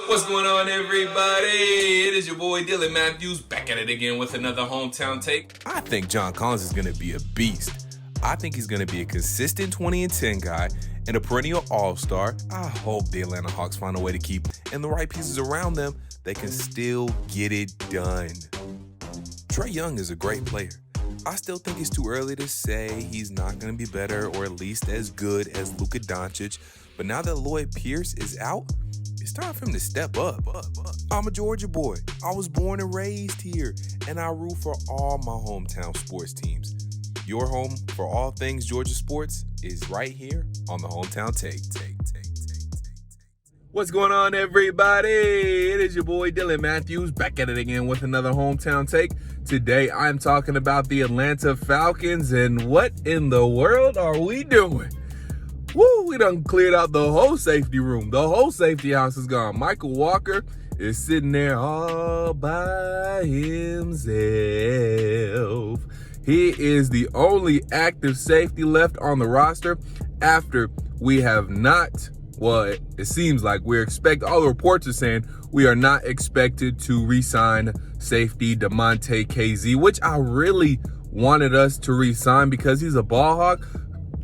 What's going on, everybody? It is your boy Dylan Matthews back at it again with another hometown take. I think John Collins is going to be a beast. I think he's going to be a consistent 20-10 guy and a perennial all-star. I hope the Atlanta Hawks find a way to keep and the right pieces around them. They can still get it done. Trae Young is a great player. I still think it's too early to say he's not going to be better or at least as good as Luka Doncic. But now that Lloyd Pierce is out, it's time for him to step up. I'm a Georgia boy. I was born and raised here, and I root for all my hometown sports teams. Your home for all things Georgia sports is right here on the Hometown Take. What's going on, everybody? It is your boy Dylan Matthews back at it again with another hometown take. Today, I'm talking about the Atlanta Falcons and what in the world are we doing? Woo, we done cleared out the whole safety room. The whole safety house is gone. Michael Walker is sitting there all by himself. He is the only active safety left on the roster after we have not, well, it seems like all the reports are saying we are not expected to re-sign safety Damontae Kazee, which I really wanted us to re-sign because he's a ball hawk.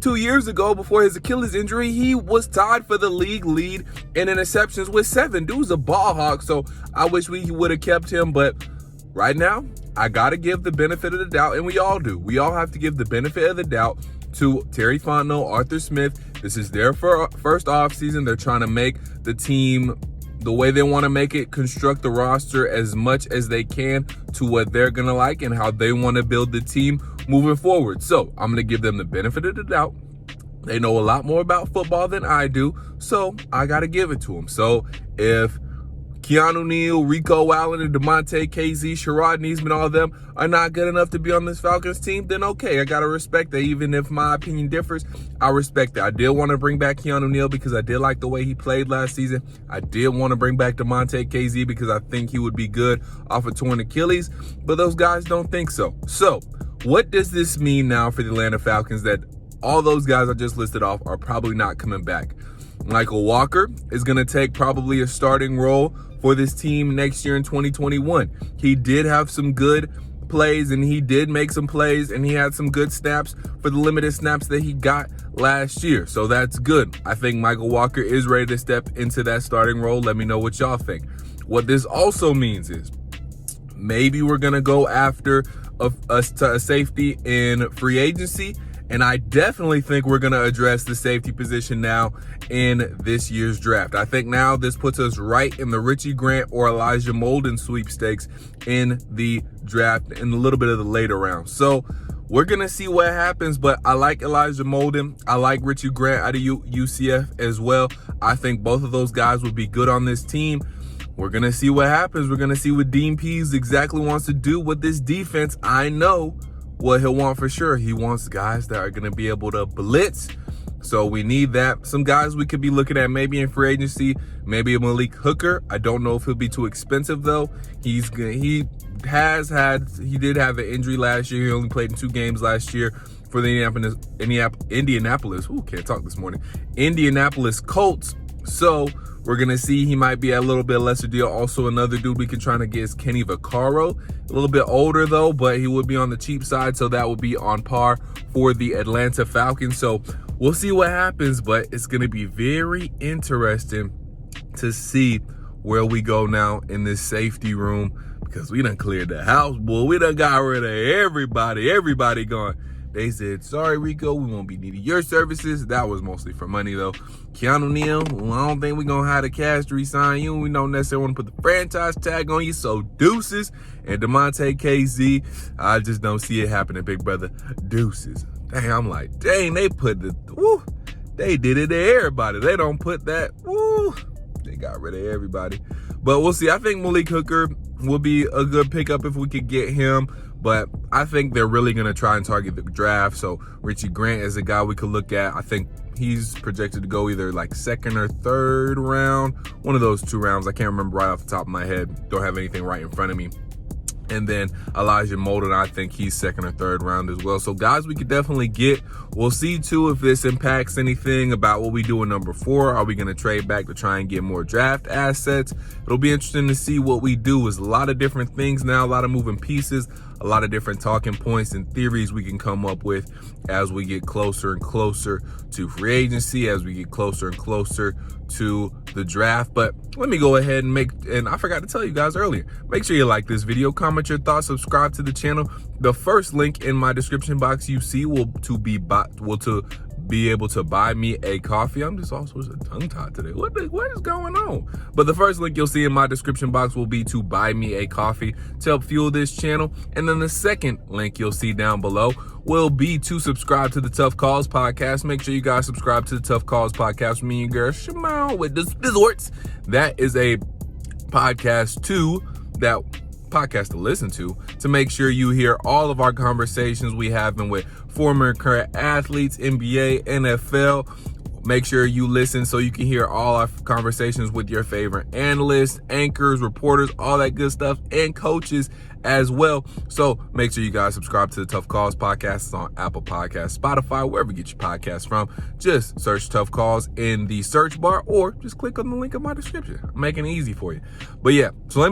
2 years ago, before his Achilles injury, he was tied for the league lead in interceptions with 7. Dude's a ball hawk, so I wish we would have kept him. But right now, I got to give the benefit of the doubt, and we all do. We all have to give the benefit of the doubt to Terry Fontenot, Arthur Smith. This is their first offseason. They're trying to make the team the way they want to make it, construct the roster as much as they can to what they're going to like and how they want to build the team moving forward. So I'm going to give them the benefit of the doubt. They know a lot more about football than I do, so I got to give it to them. So if Keanu Neal, Rico Allen, and Damontae Kazee, Sherrod Neesman, all of them are not good enough to be on this Falcons team, then okay, I got to respect that. Even if my opinion differs, I respect that. I did want to bring back Keanu Neal because I did like the way he played last season. I did want to bring back Damontae Kazee because I think he would be good off a torn Achilles, but those guys don't think so. So what does this mean now for the Atlanta Falcons that all those guys I just listed off are probably not coming back? Michael Walker is going to take probably a starting role for this team next year in 2021. He did have some good plays and he did make some plays and he had some good snaps for the limited snaps that he got last year. So that's good. I think Michael Walker is ready to step into that starting role. Let me know what y'all think. What this also means is maybe we're going to go after a safety in free agency. And I definitely think we're going to address the safety position now in this year's draft. I think now this puts us right in the Richie Grant or Elijah Molden sweepstakes in the draft in a little bit of the later rounds. So we're going to see what happens, but I like Elijah Molden. I like Richie Grant out of UCF as well. I think both of those guys would be good on this team. We're going to see what happens. We're going to see what Dean Pease exactly wants to do with this defense. I know what he'll want for sure. He wants guys that are going to be able to blitz. So we need that. Some guys we could be looking at maybe in free agency, maybe a Malik Hooker. I don't know if he'll be too expensive though. He did have an injury last year. He only played in 2 games last year for the Indianapolis Colts. So we're going to see he might be a little bit lesser deal. Also, another dude we can try to get is Kenny Vaccaro. A little bit older, though, but he would be on the cheap side, so that would be on par for the Atlanta Falcons. So we'll see what happens, but it's going to be very interesting to see where we go now in this safety room because we done cleared the house, boy. We done got rid of everybody. Everybody gone. They said, sorry, Rico, we won't be needing your services. That was mostly for money, though. Keanu Neal, well, I don't think we're going to have the cash to re-sign you. We don't necessarily want to put the franchise tag on you, so deuces. And Damontae Kazee, I just don't see it happening, big brother. Deuces. Dang, I'm like, dang, they did it to everybody. They don't put that, they got rid of everybody. But we'll see. I think Malik Hooker will be a good pickup if we could get him. But I think they're really going to try and target the draft. So Richie Grant is a guy we could look at. I think he's projected to go either like 2nd or 3rd round. One of those 2 rounds. I can't remember right off the top of my head. Don't have anything right in front of me. And then Elijah Molden, I think he's second or third round as well. So guys, we could definitely get. We'll see too if this impacts anything about what we do in number 4. Are we going to trade back to try and get more draft assets? It'll be interesting to see what we do. There's a lot of different things now, a lot of moving pieces, a lot of different talking points and theories we can come up with as we get closer and closer to free agency, as we get closer and closer to the draft. But let me go ahead and I forgot to tell you guys earlier, make sure you like this video, comment your thoughts, subscribe to the channel. The first link in my description box you see will be able to buy me a coffee. I'm just also tongue-tied today. What is going on? But the first link you'll see in my description box will be to buy me a coffee to help fuel this channel. And then the second link you'll see down below will be to subscribe to the Tough Calls podcast. Make sure you guys subscribe to the Tough Calls podcast with me and girl Symone with the Sports. That is a podcast to listen to make sure you hear all of our conversations we have been with former and current athletes, NBA, NFL. Make sure you listen so you can hear all our conversations with your favorite analysts, anchors, reporters, all that good stuff, and coaches as well. So make sure you guys subscribe to the Tough Calls podcast. It's on Apple Podcasts, Spotify, wherever you get your podcasts from. Just search Tough Calls in the search bar or just click on the link in my description. I'm making it easy for you. But yeah, so I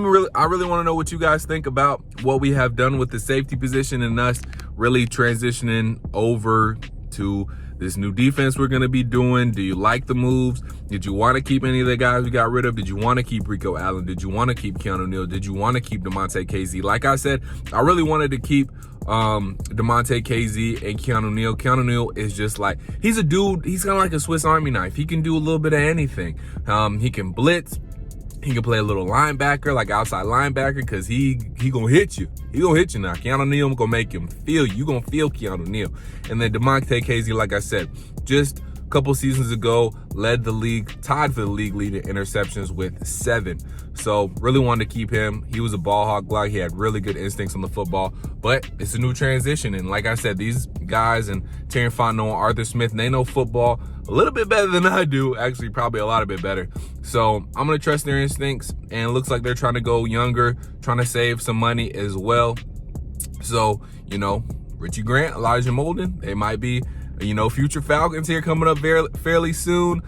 really want to know what you guys think about what we have done with the safety position and us really transitioning over to this new defense we're going to be doing. Do you like the moves? Did you want to keep any of the guys we got rid of? Did you want to keep Rico Allen? Did you want to keep Keanu Neal? Did you want to keep Damontae Kazee? Like I said, I really wanted to keep Damontae Kazee and Keanu Neal. Keanu Neal is just like, he's a dude, he's kind of like a Swiss Army knife. He can do a little bit of anything. He can blitz. He can play a little linebacker, like outside linebacker, because he gonna hit you. He gonna hit you now. Keanu Neal gonna make him feel you. You gonna feel Keanu Neal. And then Damontae Kazee, like I said, just a couple seasons ago, led the league, tied for the league lead in interceptions with 7. So really wanted to keep him. He was a ball hawk block. He had really good instincts on the football. But it's a new transition. And like I said, these guys and Terry Fontenot and Arthur Smith, they know football a little bit better than I do. Actually, probably a lot of bit better. So I'm going to trust their instincts. And it looks like they're trying to go younger, trying to save some money as well. So, Richie Grant, Elijah Molden, they might be, future Falcons here coming up fairly soon.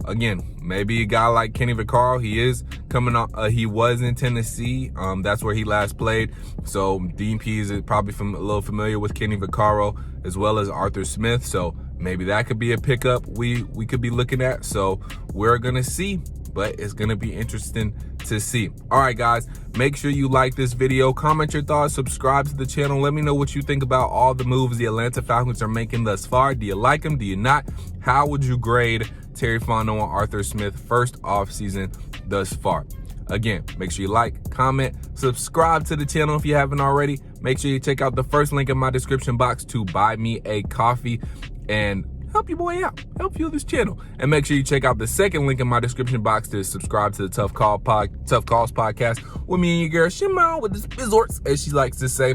Again, maybe a guy like Kenny Vaccaro, he is coming up. He was in Tennessee. That's where he last played. So DP is probably a little familiar with Kenny Vaccaro as well as Arthur Smith. So maybe that could be a pickup we could be looking at. So we're going to see, but it's going to be interesting to see. All right, guys, make sure you like this video, comment your thoughts, subscribe to the channel. Let me know what you think about all the moves the Atlanta Falcons are making thus far. Do you like them? Do you not? How would you grade Terry Fontenot and Arthur Smith first offseason thus far? Again, make sure you like, comment, subscribe to the channel if you haven't already. Make sure you check out the first link in my description box to buy me a coffee and help your boy out, help fuel this channel. And make sure you check out the second link in my description box to subscribe to the Tough Calls podcast with me and your girl Symone with the Sports, as she likes to say.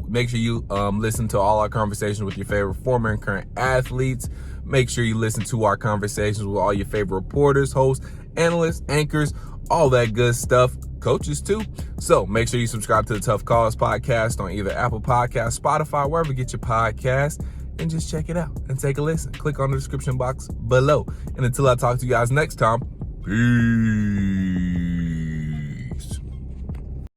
Make sure you listen to all our conversations with your favorite former and current athletes. Make sure you listen to our conversations with all your favorite reporters, hosts, analysts, anchors, all that good stuff, coaches too. So make sure you subscribe to the Tough Calls podcast on either Apple Podcasts, Spotify, wherever you get your podcasts, and just check it out and take a listen. Click on the description box below. And until I talk to you guys next time, peace.